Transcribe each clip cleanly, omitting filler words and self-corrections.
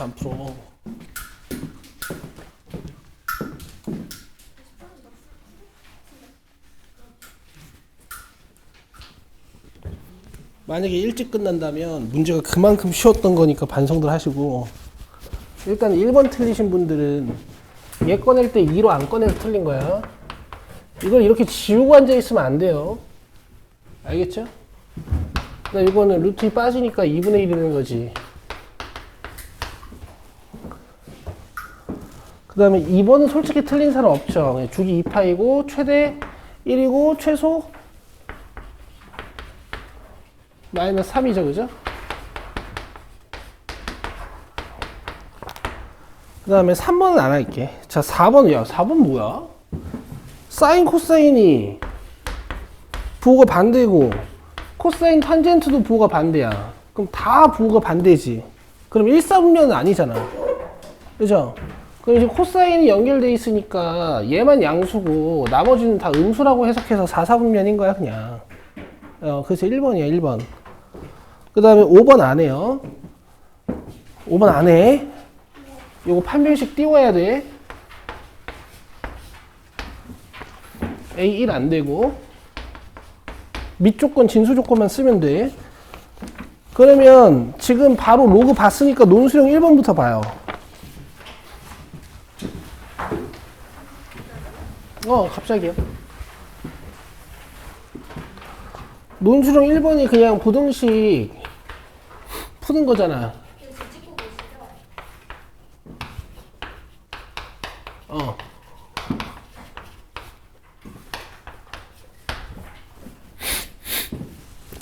어떻게 안 풀어? 만약에 일찍 끝난다면 문제가 그만큼 쉬웠던 거니까 반성들 하시고, 일단 1번 틀리신 분들은 얘 꺼낼 때 2로 안 꺼내서 틀린 거야. 이걸 이렇게 지우고 앉아 있으면 안 돼요. 알겠죠? 근데 이거는 루트이 빠지니까 2분의 1이 되는 거지. 그 다음에 2번은 솔직히 틀린 사람 없죠. 그냥 주기 2파이고 최대 1이고 최소 마이너스 3이죠. 그죠? 그 다음에 3번은 안 할게. 자, 4번. 야, 4번 뭐야? 사인 코사인이 부호가 반대고 코사인 탄젠트도 부호가 반대야. 그럼 다 부호가 반대지. 그럼 1, 4분면은 아니잖아. 그죠? 그럼 이제 코사인이 연결돼 있으니까 얘만 양수고 나머지는 다 음수라고 해석해서 4, 4분면인 거야 그냥. 그래서 1번이야 1번. 그 다음에 5번 안 해요. 5번 안 해. 요거 판별식 띄워야 돼. A1 안 되고 밑 조건 진수 조건만 쓰면 돼. 그러면 지금 바로 로그 봤으니까 논술형 1번부터 봐요. 갑자기요. 논술형 1번이 그냥 부등식 푸는 거잖아.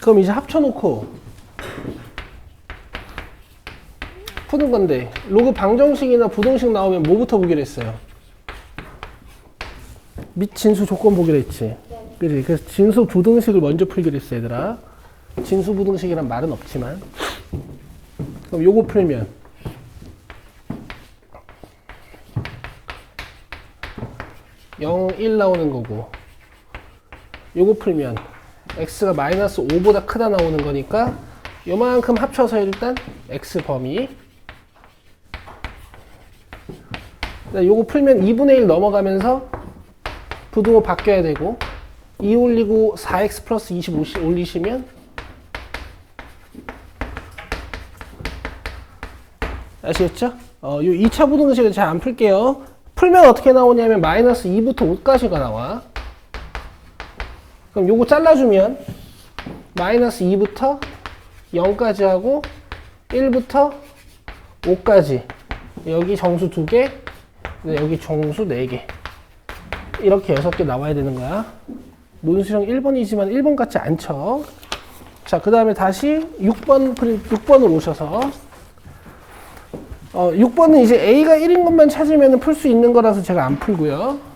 그럼 이제 합쳐놓고 푸는 건데, 로그 방정식이나 부등식 나오면 뭐부터 보기로 했어요? 밑 진수 조건 보기로 했지. 그래, 그래서 진수 부등식을 먼저 풀기로 했어 얘들아. 진수 부등식이란 말은 없지만. 그럼 요거 풀면 0, 1 나오는 거고, 요거 풀면 x가 마이너스 5보다 크다 나오는 거니까 요만큼 합쳐서 일단 x 범위. 요거 풀면 2분의 1 넘어가면서 부등호 바뀌어야 되고, 2 올리고 4x 플러스 25 올리시면 아시겠죠? 요 2차 부등식을 잘 안 풀게요. 풀면 어떻게 나오냐면 마이너스 2부터 5까지가 나와. 그럼 요거 잘라주면 마이너스 2부터 0까지 하고 1부터 5까지, 여기 정수 2개, 여기 정수 4개, 이렇게 6개 나와야 되는 거야. 논술형 1번이지만 1번 같지 않죠? 자, 그 다음에 다시 6번으로 오셔서 6번은 이제 A가 1인 것만 찾으면 풀 수 있는 거라서 제가 안 풀고요.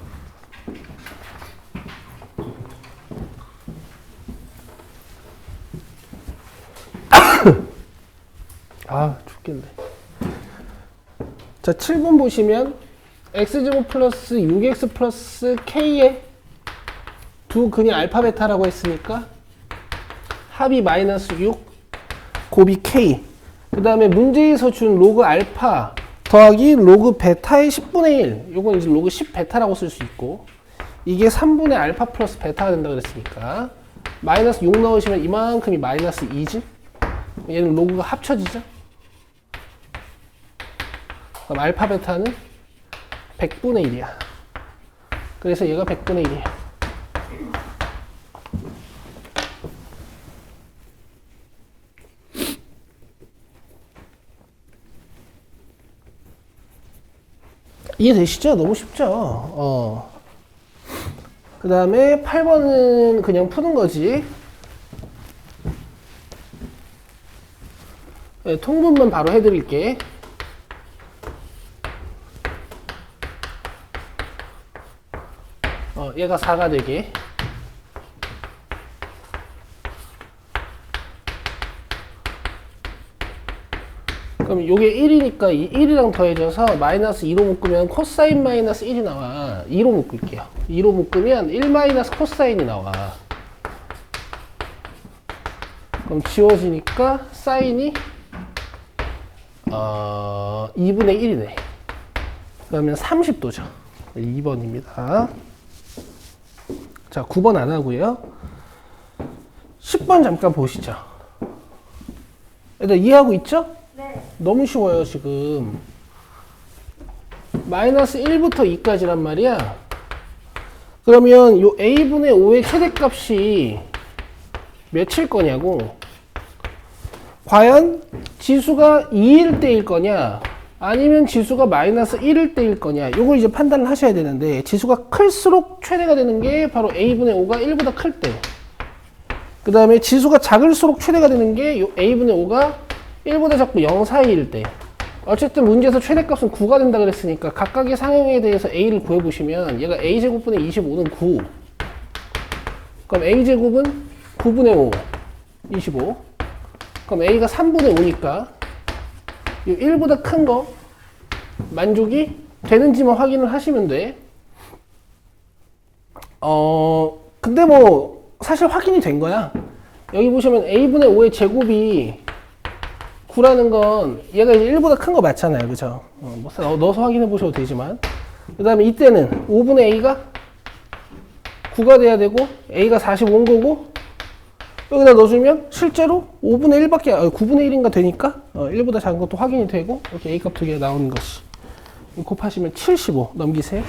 아, 죽겠네. 자, 7번 보시면 x제곱 플러스 6x 플러스 k의 두 근이 알파 베타라고 했으니까 합이 마이너스 6 곱이 k, 그 다음에 문제에서 준 로그 알파 더하기 로그 베타의 10분의 1, 요건 이제 로그 10 베타라고 쓸 수 있고, 이게 3분의 알파 플러스 베타가 된다 그랬으니까 마이너스 6 넣으시면 이만큼이 마이너스 2지. 얘는 로그가 합쳐지죠. 그럼 알파 베타는 100분의 1이야. 그래서 얘가 100분의 1이야. 이해되시죠? 너무 쉽죠? 그 다음에 8번은 그냥 푸는 거지. 네, 통분만 바로 해드릴게. 얘가 4가 되게. 그럼 요게 1이니까 이 1이랑 더해져서 마이너스 2로 묶으면 코사인 마이너스 1이 나와. 2로 묶을게요. 2로 묶으면 1 마이너스 코사인이 나와. 그럼 지워지니까 사인이 2분의 1이네. 그러면 30도죠. 2번입니다. 자, 9번 안 하고요. 10번 잠깐 보시죠. 애들 이해하고 있죠? 네. 너무 쉬워요, 지금. 마이너스 1부터 2까지란 말이야. 그러면 요 a분의 5의 최대값이 몇일 거냐고. 과연 지수가 2일 때일 거냐, 아니면 지수가 마이너스 1일 때일 거냐, 요걸 이제 판단을 하셔야 되는데, 지수가 클수록 최대가 되는 게 바로 a분의 5가 1보다 클 때. 그 다음에 지수가 작을수록 최대가 되는 게 요 a분의 5가 1보다 작고 0 사이일 때. 어쨌든 문제에서 최대값은 9가 된다 그랬으니까 각각의 상형에 대해서 a를 구해보시면 얘가 a제곱분의 25는 9. 그럼 a제곱은 9분의 5, 25. 그럼 a가 3분의 5니까 이 1보다 큰 거 만족이 되는지만 확인을 하시면 돼. 근데 뭐 사실 확인이 된 거야. 여기 보시면 a분의 5의 제곱이 9라는 건 얘가 이제 1보다 큰 거 맞잖아요. 그죠? 뭐 넣어서 확인해 보셔도 되지만. 그 다음에 이때는 5분의 a가 9가 돼야 되고 a가 45인 거고, 여기다 넣어주면 실제로 5분의 1밖에, 9분의 1인가 되니까 1보다 작은 것도 확인이 되고, 이렇게 a 값 두 개가 나오는 것이. 곱하시면 75 넘기세요.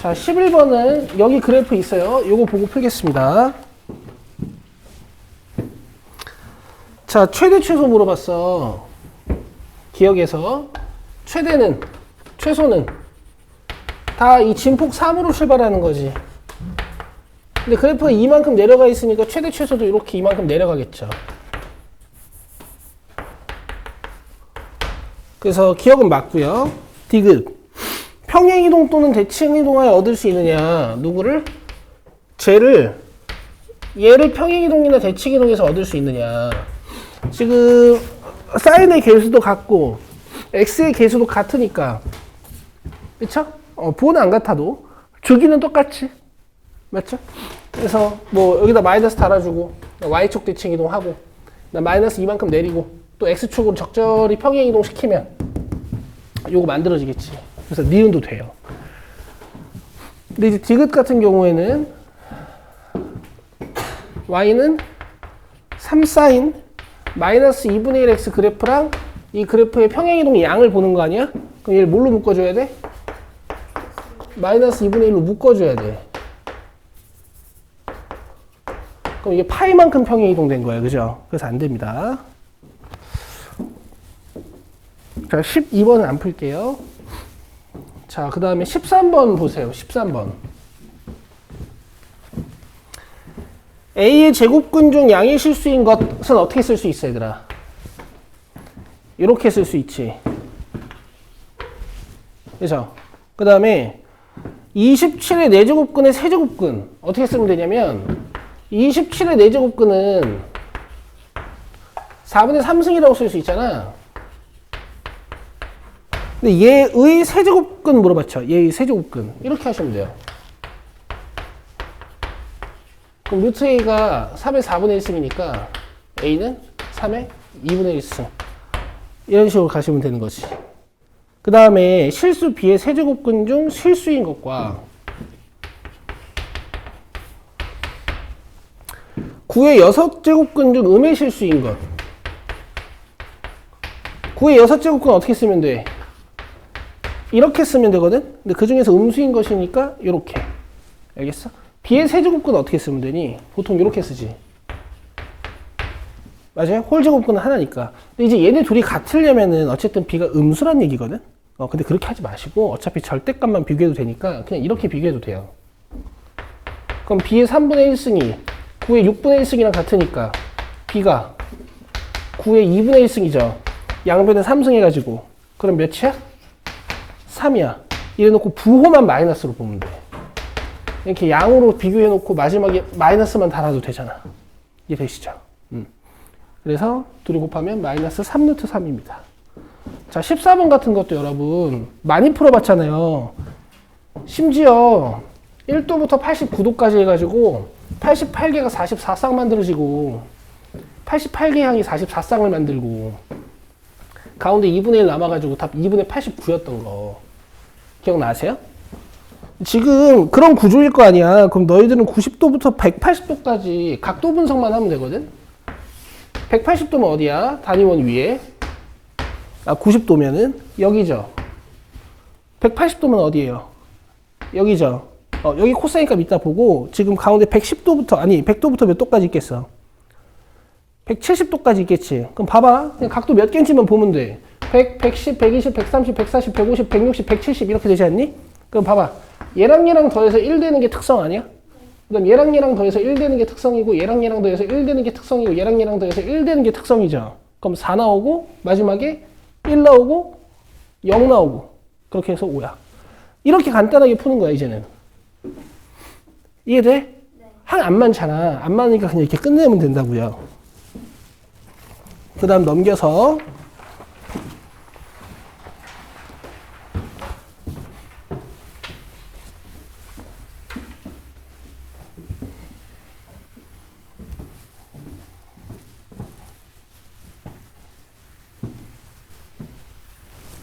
자, 11번은 여기 그래프 있어요. 요거 보고 풀겠습니다. 자, 최대 최소 물어봤어. 기억에서 최대는, 최소는 다 이 진폭 3으로 출발하는 거지. 근데 그래프가 이만큼 내려가 있으니까 최대 최소도 이렇게 이만큼 내려가겠죠. 그래서 기억은 맞고요. 디귿. 평행이동 또는 대칭이동하여 얻을 수 있느냐. 누구를? 얘를 평행이동이나 대칭이동해서 얻을 수 있느냐. 지금 사인의 개수도 같고 x의 개수도 같으니까, 그쵸? 부호는 안 같아도 주기는 똑같지. 맞죠? 그래서 뭐 여기다 마이너스 달아주고 y축 대칭 이동하고 마이너스 이만큼 내리고 또 x축으로 적절히 평행 이동 시키면 요거 만들어지겠지. 그래서 니은도 돼요. 근데 이제 디귿 같은 경우에는 y는 3sin 마이너스 2분의 1x 그래프랑 이 그래프의 평행 이동 양을 보는 거 아니야? 그럼 얘를 뭘로 묶어줘야 돼? 마이너스 2분의 1로 묶어줘야 돼. 그럼 이게 파이만큼 평행 이동된 거예요. 그죠? 그래서 안 됩니다. 자, 12번은 안 풀게요. 자, 그 다음에 13번 보세요. 13번. A의 제곱근 중 양의 실수인 것은 어떻게 쓸 수 있어, 얘들아? 이렇게 쓸 수 있지. 그죠? 그 다음에 27의 4제곱근의 세제곱근 어떻게 쓰면 되냐면, 27의 4제곱근은 4분의 3승이라고 쓸 수 있잖아. 근데 얘의 세제곱근 물어봤죠. 얘의 세제곱근. 이렇게 하시면 돼요. 그럼 루트 a가 3의 4분의 1승이니까 a는 3의 2분의 1승. 이런 식으로 가시면 되는 거지. 그 다음에 실수 b의 세제곱근 중 실수인 것과 9의 6제곱근 중 음의 실수인 것. 9의 6제곱근 어떻게 쓰면 돼? 이렇게 쓰면 되거든? 근데 그 중에서 음수인 것이니까 이렇게. 알겠어? b의 세제곱근 어떻게 쓰면 되니? 보통 이렇게 쓰지. 맞아요? 홀제곱근은 하나니까. 근데 이제 얘네 둘이 같으려면은 어쨌든 b가 음수란 얘기거든? 근데 그렇게 하지 마시고 어차피 절대값만 비교해도 되니까 그냥 이렇게 비교해도 돼요. 그럼 b의 3분의 1승이 9의 6분의 1승이랑 같으니까 b가 9의 2분의 1승이죠. 양변에 3승 해가지고. 그럼 몇이야? 3이야. 이래놓고 부호만 마이너스로 보면 돼. 이렇게 양으로 비교해놓고 마지막에 마이너스만 달아도 되잖아. 이해되시죠? 그래서 둘이 곱하면 마이너스 3루트 3입니다. 자, 14번 같은 것도 여러분 많이 풀어봤잖아요. 심지어 1도부터 89도까지 해가지고 88개가 44쌍 만들어지고 88개 항이 44쌍을 만들고 가운데 2분의 1 남아가지고 답 2분의 89였던 거 기억나세요? 지금 그런 구조일 거 아니야. 그럼 너희들은 90도부터 180도까지 각도 분석만 하면 되거든. 180도면 어디야? 단위원 위에. 90도면은 여기죠. 180도면 어디예요? 여기죠. 여기 코사인 값 이따 보고 지금 가운데 110도부터 아니 100도부터 몇 도까지 있겠어? 170도까지 있겠지. 그럼 봐봐. 그냥 각도 몇 개인지만 보면 돼. 100, 110, 120, 130, 140, 150, 160, 170 이렇게 되지 않니? 그럼 봐봐. 얘랑 더해서 1 되는 게 특성 아니야? 그럼 얘랑 더해서 1 되는 게 특성이고 얘랑 더해서 1 되는 게 특성이고 얘랑 더해서 1 되는 게 특성이죠. 그럼 4 나오고 마지막에 1 나오고 0 나오고 그렇게 해서 5야. 이렇게 간단하게 푸는 거야 이제는. 이해돼? 네. 항 안 많잖아. 안 많으니까 그냥 이렇게 끝내면 된다고요. 그 다음 넘겨서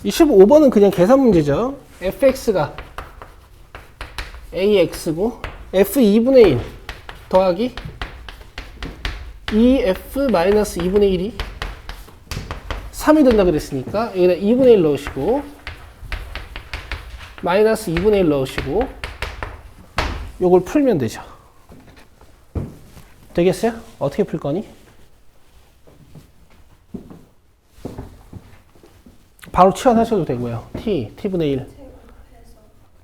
15번은 그냥 계산 문제죠. fx가 ax고 f2분의 1 더하기 2f-2분의 1이 3이 된다 그랬으니까 여기다 2분의 1 넣으시고 마이너스 2분의 1 넣으시고 요걸 풀면 되죠. 되겠어요? 어떻게 풀 거니? 바로 치환하셔도 되고요. t분의 1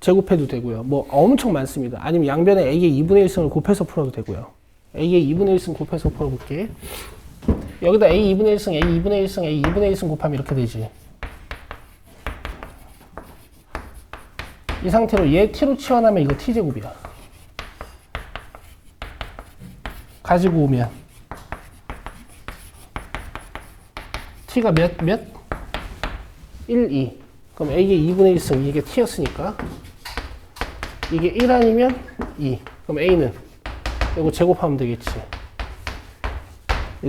제곱해도 되고요. 뭐 엄청 많습니다. 아니면 양변에 a의 2분의 1승을 곱해서 풀어도 되고요. a의 2분의 1승 곱해서 풀어볼게. 여기다 a 2분의 1승, a 2분의 1승, a 2분의 1승 곱하면 이렇게 되지. 이 상태로 얘 t로 치환하면 이거 t제곱이야. 가지고 오면 t가 몇? 1, 2. 그럼 a의 2분의 1승 이게 t였으니까 이게 1 아니면 2. 그럼 a는 이거 제곱하면 되겠지.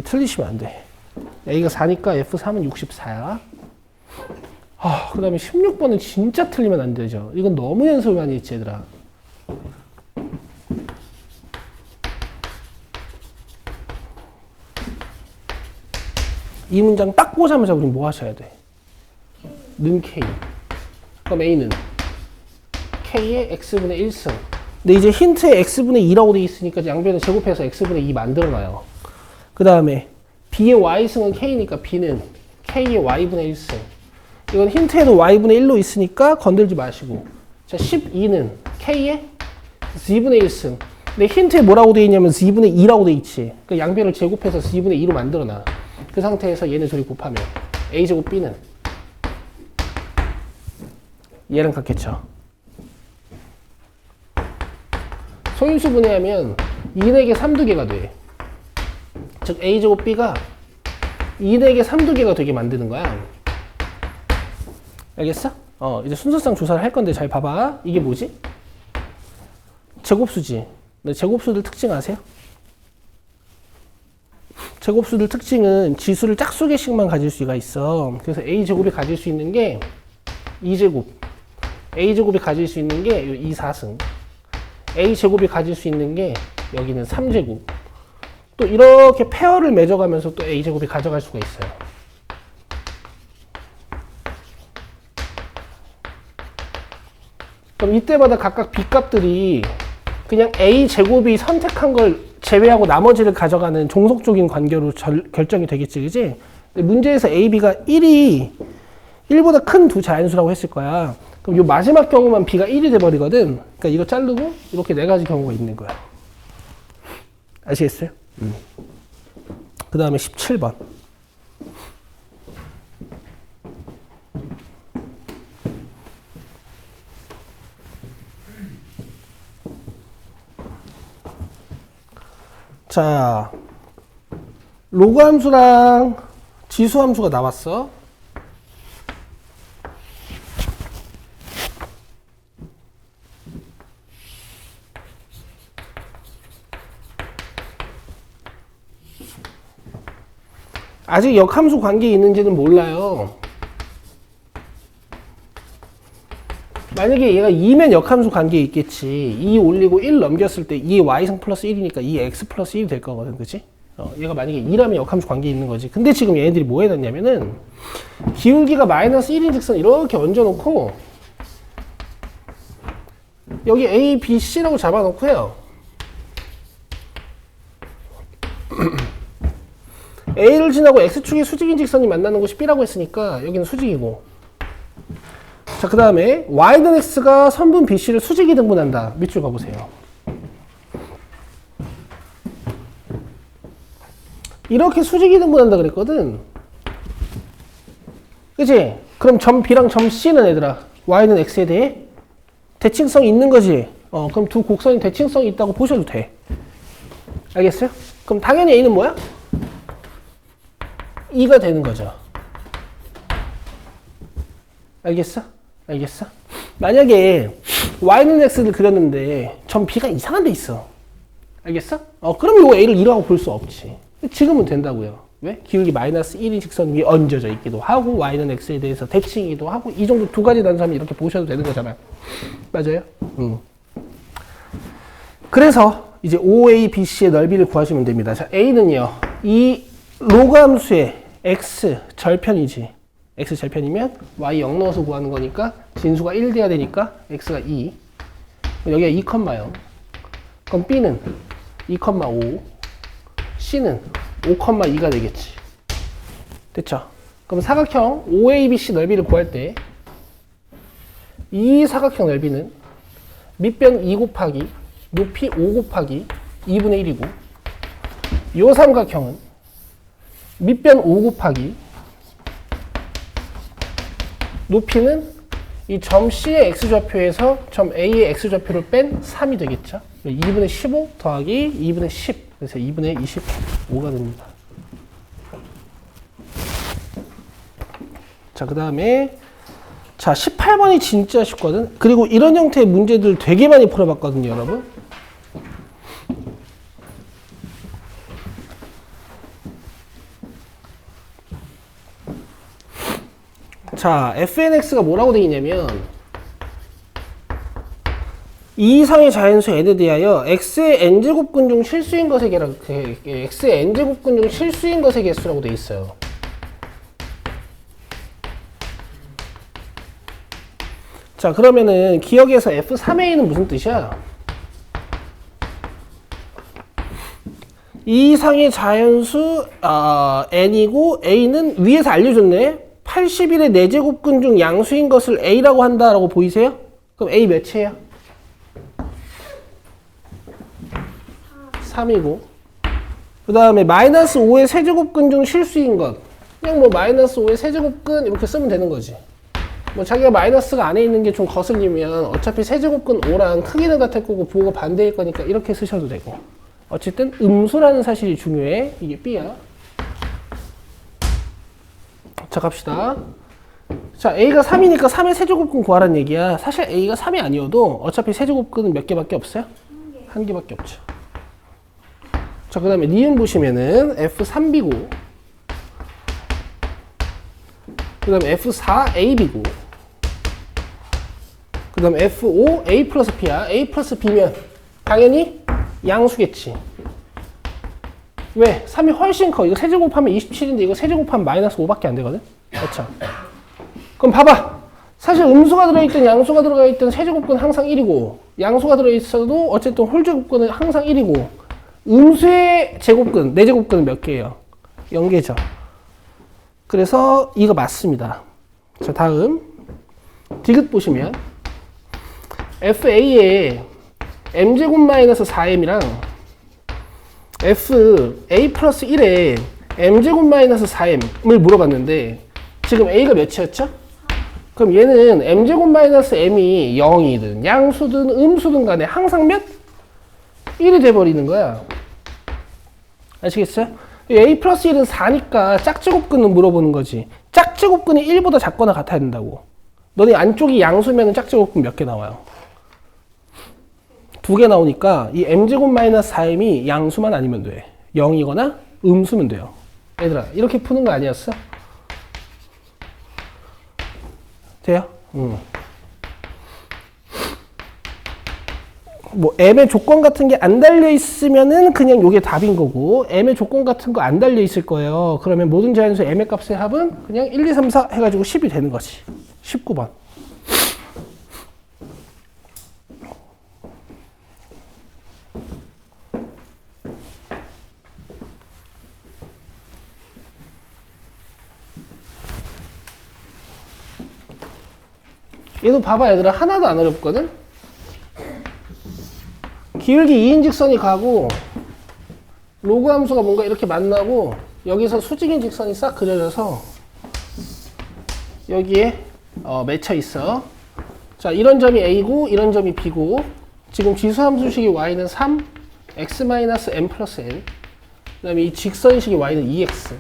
틀리시면 안 돼. a가 4니까 f3은 64야. 그 다음에 16번은 진짜 틀리면 안 되죠. 이건 너무 연습을 많이 했지 얘들아. 이 문장 딱 보자마자 우리 뭐 하셔야 돼? 는 k. 그럼 a는 k의 x분의 1승. 근데 이제 힌트에 x분의 2라고 돼 있으니까 양변을 제곱해서 x분의 2 만들어놔요. 그 다음에 b의 y승은 k니까 b는 k의 y분의 1승. 이건 힌트에도 y분의 1로 있으니까 건들지 마시고. 자, 12는 k의 z분의 1승. 근데 힌트에 뭐라고 돼 있냐면 z분의 2라고 돼 있지. 그러니까 양변을 제곱해서 z분의 2로 만들어놔. 그 상태에서 얘네 둘이 곱하면 a제곱 b는 얘랑 같겠죠. 소인수 분해하면 2내게 3두개가 돼. 즉 a제곱 b가 2내게 3두개가 되게 만드는 거야. 알겠어? 이제 순서상 조사를 할 건데 잘 봐봐. 이게 뭐지? 제곱수지. 근데 제곱수들 특징 아세요? 제곱수들 특징은 지수를 짝수 개씩만 가질 수가 있어. 그래서 a제곱이 가질 수 있는 게 2제곱, a제곱이 가질 수 있는 게 2, 4승, a제곱이 가질 수 있는 게 여기는 3제곱. 또 이렇게 페어를 맺어가면서 또 a제곱이 가져갈 수가 있어요. 그럼 이때마다 각각 b값들이 그냥 a제곱이 선택한 걸 제외하고 나머지를 가져가는 종속적인 관계로 결정이 되겠지, 그지? 근데 문제에서 a, b가 1보다 큰 두 자연수라고 했을 거야. 그럼 이 마지막 경우만 b가 1이 돼버리거든. 그러니까 이거 자르고 이렇게 네 가지 경우가 있는 거야. 아시겠어요? 그 다음에 17번. 자, 로그 함수랑 지수 함수가 나왔어. 아직 역함수 관계에 있는지는 몰라요. 만약에 얘가 2면 역함수 관계에 있겠지. 2 올리고 1 넘겼을 때 2의 y승 플러스 1이니까 2x 플러스 1이 될 거거든. 그치? 얘가 만약에 2라면 역함수 관계에 있는 거지. 근데 지금 얘네들이 뭐 해놨냐면은 기울기가 마이너스 1인 직선 이렇게 얹어놓고 여기 A, B, C라고 잡아놓고요. A를 지나고 X축의 수직인 직선이 만나는 곳이 B라고 했으니까 여기는 수직이고, 자, 그 다음에 Y는 X가 선분 BC를 수직이 등분한다. 밑줄 가보세요. 이렇게 수직이 등분한다 그랬거든. 그치? 그럼 점 B랑 점 C는 얘들아 Y는 X에 대해 대칭성이 있는 거지. 그럼 두 곡선이 대칭성이 있다고 보셔도 돼. 알겠어요? 그럼 당연히 A는 뭐야? 2가 되는 거죠. 알겠어? 알겠어? 만약에 Y는 X를 그렸는데 점 B가 이상한 데 있어. 알겠어? 그럼 이거 A를 2라고 볼 수 없지. 지금은 된다고요. 왜? 기울기 마이너스 1인 직선 위에 얹어져 있기도 하고 Y는 X에 대해서 대칭이기도 하고 이 정도 두 가지 단수하면 이렇게 보셔도 되는 거잖아요. 맞아요? 그래서 이제 OA, BC의 넓이를 구하시면 됩니다. 자, A는요. 이 로그 함수의 X 절편이지. X 절편이면 Y 0 넣어서 구하는 거니까 진수가 1 돼야 되니까 X가 2. 여기가 2,0. 그럼 B는 2,5. C는 5,2가 되겠지. 됐죠? 그럼 사각형 OABC 넓이를 구할 때 이 사각형 넓이는 밑변 2 곱하기 높이 5 곱하기 2분의 1이고 이 삼각형은 밑변 5 곱하기 높이는 이 점 C의 X좌표에서 점 A의 X좌표를 뺀 3이 되겠죠. 2분의 15 더하기 2분의 10. 그래서 2분의 25가 됩니다. 자, 그 다음에 자 18번이 진짜 쉽거든. 그리고 이런 형태의 문제들 되게 많이 풀어봤거든요, 여러분. 자, fnx가 뭐라고 되어 있냐면 이 이상의 자연수 n에 대하여 x의 n제곱근 중 실수인 것의 개라고, x의 n제곱근 중 실수인 것의 개수라고 되어 있어요. 자, 그러면은 기억에서 f3a는 무슨 뜻이야? 이 이상의 자연수 n이고 a는 위에서 알려줬네. 81의 4제곱근 중 양수인 것을 a라고 한다라고 보이세요? 그럼 a 몇이에요? 3이고 그 다음에 마이너스 5의 세제곱근 중 실수인 것, 그냥 뭐 마이너스 5의 세제곱근 이렇게 쓰면 되는 거지. 뭐 자기가 마이너스가 안에 있는 게 좀 거슬리면 어차피 세제곱근 5랑 크기는 같을 거고 부호가 반대일 거니까 이렇게 쓰셔도 되고, 어쨌든 음수라는 사실이 중요해. 이게 B야. 자, 갑시다. 자, A가 3이니까 3의 세제곱근 구하라는 얘기야. 사실 A가 3이 아니어도 어차피 세제곱근은 몇 개밖에 없어요? 한 개밖에 없죠. 자, 그 다음에 니은 보시면은 F3B고 그 다음에 F4AB고 그 다음에 F5 A 플러스 B야. A 플러스 B면 당연히 양수겠지. 왜? 3이 훨씬 커. 이거 세제곱하면 27인데 이거 세제곱하면 마이너스 5밖에 안 되거든? 그렇죠? 그럼 봐봐. 사실 음수가 들어있든 양수가 들어가 있든 세제곱근은 항상 1이고 양수가 들어있어도 어쨌든 홀제곱근은 항상 1이고 음수의 제곱근, 4제곱근은 몇 개예요? 0개죠. 그래서 이거 맞습니다. 자, 다음 디귿 보시면 FA에 m제곱 마이너스 4m이랑 FA 플러스 1에 m제곱 마이너스 4m을 물어봤는데 지금 A가 몇이었죠? 그럼 얘는 m제곱 마이너스 m이 0이든 양수든 음수든 간에 항상 몇? 1이 돼버리는 거야. 아시겠어요? A 플러스 1은 4니까 짝제곱근은 물어보는 거지. 짝제곱근이 1보다 작거나 같아야 된다고. 너네 안쪽이 양수면 짝제곱근 몇 개 나와요? 2개 나오니까 이 m제곱 마이너스 4m이 양수만 아니면 돼. 0이거나 음수면 돼요. 얘들아, 이렇게 푸는 거 아니었어? 돼요? 뭐 M의 조건 같은 게 안 달려 있으면은 그냥 요게 답인 거고, M의 조건 같은 거 안 달려 있을 거예요. 그러면 모든 자연수 M의 값의 합은 그냥 1, 2, 3, 4 해가지고 10이 되는 거지. 19번. 얘도 봐봐 얘들아, 하나도 안 어렵거든? 기울기 2인 직선이 가고 로그 함수가 뭔가 이렇게 만나고 여기서 수직인 직선이 싹 그려져서 여기에 맺혀 있어. 자, 이런 점이 A고 이런 점이 B고, 지금 지수함수식이 Y는 3, X-M 플러스 N, 그 다음에 이 직선식이 Y는 2X.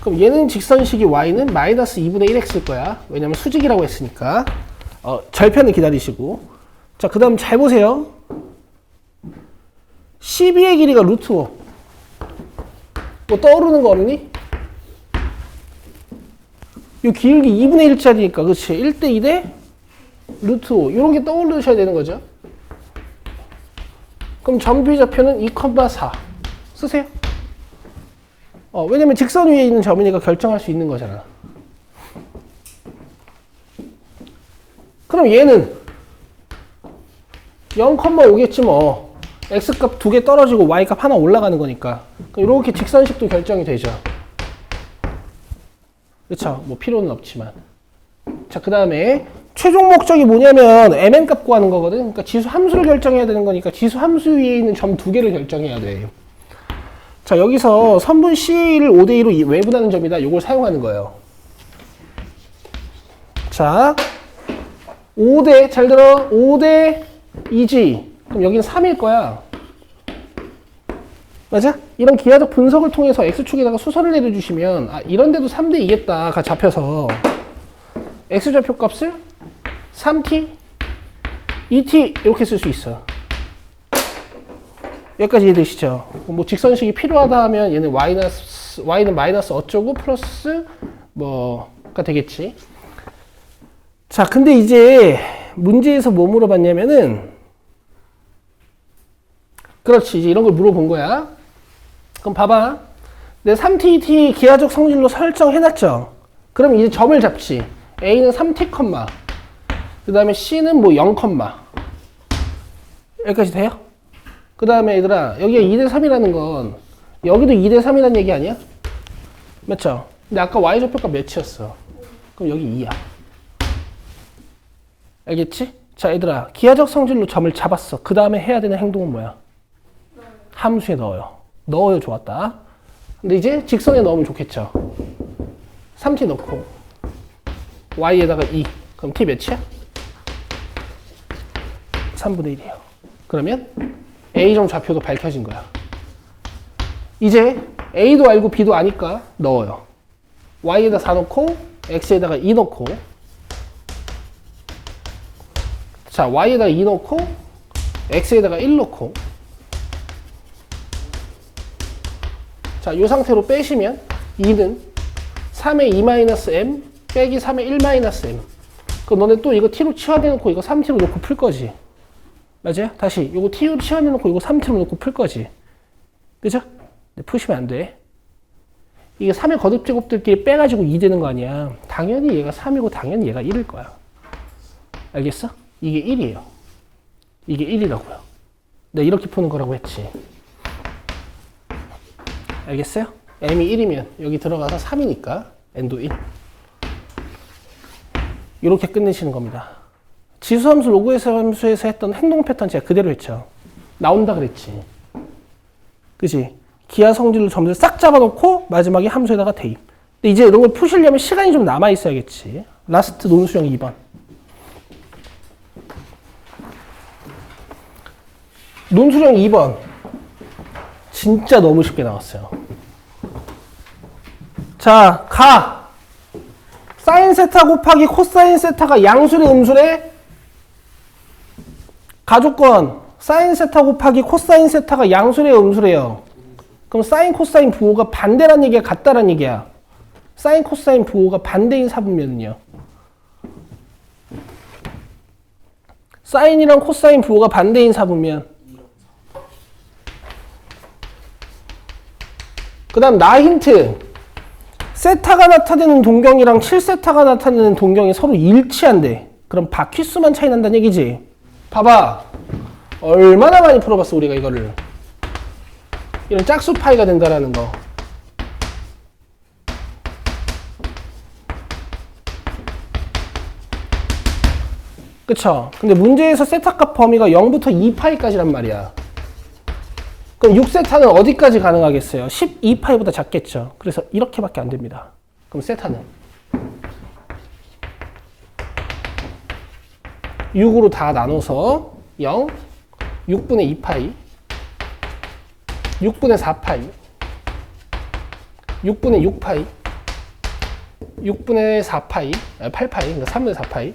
그럼 얘는 직선식이 Y는 마이너스 2분의 1X일 거야. 왜냐면 수직이라고 했으니까. 절편을 기다리시고. 자, 그 다음 잘 보세요. 12의 길이가 루트 5. 뭐 떠오르는 거 없니? 이 기울기 2분의 1짜리니까, 그렇지? 1대 2대 루트 5. 이런 게 떠오르셔야 되는 거죠. 그럼 점비의 좌표는 2,4. 쓰세요. 왜냐면 직선 위에 있는 점이니까 결정할 수 있는 거잖아. 그럼 얘는 0,5겠지 뭐. X값 2개 떨어지고 Y값 하나 올라가는 거니까. 이렇게 직선식도 결정이 되죠. 그렇죠? 뭐 필요는 없지만. 자, 그 다음에 최종 목적이 뭐냐면 Mn값 구하는 거거든. 그러니까 지수 함수를 결정해야 되는 거니까 지수 함수 위에 있는 점 2개를 결정해야 돼. 자, 여기서 선분 C를 5대2로 외분하는 점이다. 이걸 사용하는 거예요. 자, 5대, 잘 들어. 5대 2지. 그럼 여기는 3일 거야. 맞아? 이런 기하적 분석을 통해서 X축에다가 수선을 내려주시면, 아, 이런 데도 3대 2겠다. 잡혀서. X좌표 값을 3t, 2t 이렇게 쓸 수 있어. 여기까지 이해되시죠? 뭐 직선식이 필요하다 하면 얘는 y는 마이너스 어쩌고 플러스 뭐가 되겠지. 자, 근데 이제 문제에서 뭐 물어봤냐면은, 그렇지, 이제 이런 걸 물어본 거야. 그럼 봐봐. 내 3t, 2t 기하적 성질로 설정해놨죠? 그럼 이제 점을 잡지. A는 3t, 그 다음에 C는 뭐 0, 여기까지 돼요? 그 다음에 얘들아, 여기가 2대 3이라는 건 여기도 2대 3이라는 얘기 아니야? 맞죠? 근데 아까 Y좌표가 몇이었어? 그럼 여기 2야. 알겠지? 자, 얘들아, 기하적 성질로 점을 잡았어. 그 다음에 해야 되는 행동은 뭐야? 함수에 넣어요. 넣어요. 좋았다. 근데 이제 직선에 넣으면 좋겠죠? 3t 넣고 Y에다가 2. 그럼 t 몇이야? 3분의 1이에요. 그러면 A점 좌표도 밝혀진 거야. 이제 A도 알고 B도 아니까 넣어요. Y에다 4 넣고 X에다가 2 넣고, 자, Y에다가 2 넣고 X에다가 1 넣고, 자, 이 상태로 빼시면 2는 3의 2-m 빼기 3의 1-m. 그럼 너네 또 이거 t로 치환해놓고 이거 3t로 놓고 풀 거지. 맞아요? 다시 이거 t로 치환해놓고 이거 3t로 놓고 풀 거지. 그죠? 네, 푸시면 안 돼. 이게 3의 거듭제곱들끼리 빼가지고 2 되는 거 아니야. 당연히 얘가 3이고 당연히 얘가 1일 거야. 알겠어? 이게 1이에요. 이게 1이라고요. 내가 이렇게 푸는 거라고 했지. 알겠어요? m이 1이면 여기 들어가서 3이니까 n도 1. 이렇게 끝내시는 겁니다. 지수함수, 로그함수에서 했던 행동 패턴 제가 그대로 했죠. 나온다 그랬지. 그지? 기하 성질로 점들 싹 잡아놓고 마지막에 함수에다가 대입. 근데 이제 이런 걸 푸시려면 시간이 좀 남아 있어야겠지. 라스트 논수형 2번. 논수형 2번. 진짜 너무 쉽게 나왔어요. 자, 가. 사인 세타 곱하기 코사인 세타가 양수래, 음수래? 가조건. 사인 세타 곱하기 코사인 세타가 양수래요, 음수래요? 그럼 사인 코사인 부호가 반대란 얘기야, 같다란 얘기야? 사인 코사인 부호가 반대인 사분면은요? 사인이랑 코사인 부호가 반대인 사분면. 그 다음 나 힌트. 세타가 나타내는 동경이랑 7세타가 나타내는 동경이 서로 일치한대. 그럼 바퀴수만 차이 난다는 얘기지. 봐봐. 얼마나 많이 풀어봤어 우리가 이거를. 이런 짝수 파이가 된다라는 거. 그쵸? 근데 문제에서 세타값 범위가 0부터 2파이까지란 말이야. 그럼 6세타는 어디까지 가능하겠어요? 12파이보다 작겠죠. 그래서 이렇게밖에 안 됩니다. 그럼 세타는 6으로 다 나눠서 0, 6분의 2파이, 6분의 4파이, 6분의 6파이, 6분의 4파이, 8파이, 그러니까 3분의 4파이,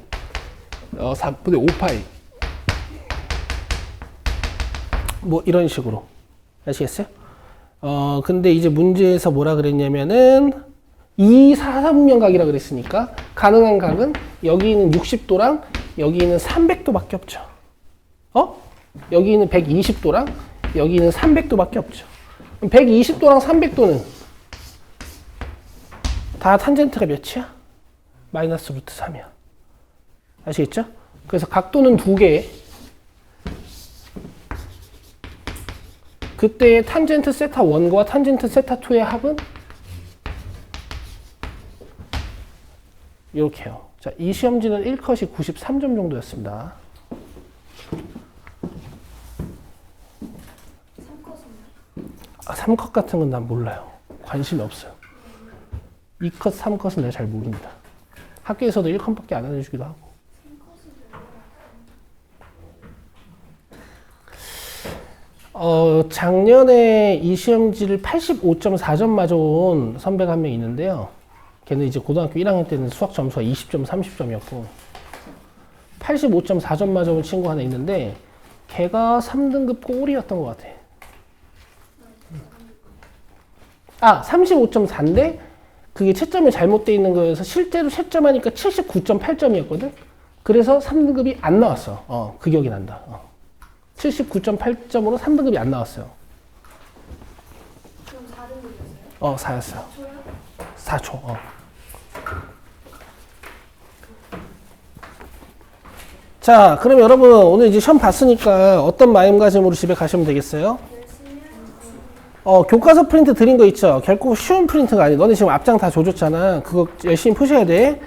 4분의 5파이. 뭐 이런 식으로. 아시겠어요? 근데 이제 문제에서 뭐라 그랬냐면은 2, 4, 3분면각이라 그랬으니까 가능한 각은 여기는 60도랑 여기는 300도밖에 없죠. 여기는 120도랑 여기는 300도밖에 없죠. 120도랑 300도는 다 탄젠트가 몇이야? 마이너스 루트 3이야. 아시겠죠? 그래서 각도는 2개. 그때의 탄젠트 세타 1과 탄젠트 세타 2의 합은 이렇게요. 자, 이 시험지는 1컷이 93점 정도였습니다. 3컷 같은 건 난 몰라요. 관심이 없어요. 2컷, 3컷은 내가 잘 모릅니다. 학교에서도 1컷밖에 안 알려주기도 하고. 작년에 이 시험지를 85.4점 맞아온 선배가 한 명 있는데요. 걔는 이제 고등학교 1학년 때는 수학 점수가 20점, 30점이었고 85.4점 맞아온 친구 하나 있는데 걔가 3등급 꼴이었던 것 같아. 35.4인데 그게 채점이 잘못되어 있는 거여서 실제로 채점하니까 79.8점이었거든? 그래서 3등급이 안 나왔어. 그 기억이 난다. 79.8점으로 3등급이 안 나왔어요. 그럼 4등급이었어요? 4였어요. 4초. 자, 그럼 여러분 오늘 이제 시험 봤으니까 어떤 마음가짐으로 집에 가시면 되겠어요? 교과서 프린트 드린 거 있죠? 결코 쉬운 프린트가 아니에요. 너네 지금 앞장 다 줘줬잖아. 그거 열심히 푸셔야 돼.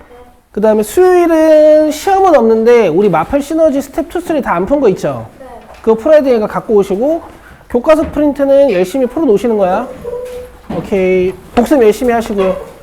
그 다음에 수요일은 시험은 없는데 우리 마팔 시너지 스텝 2, 3 다 안 푼 거 있죠? 네. 그거 풀어야 되니까 갖고 오시고 교과서 프린트는 열심히 풀어 놓으시는 거야. 오케이. 복습 열심히 하시고요.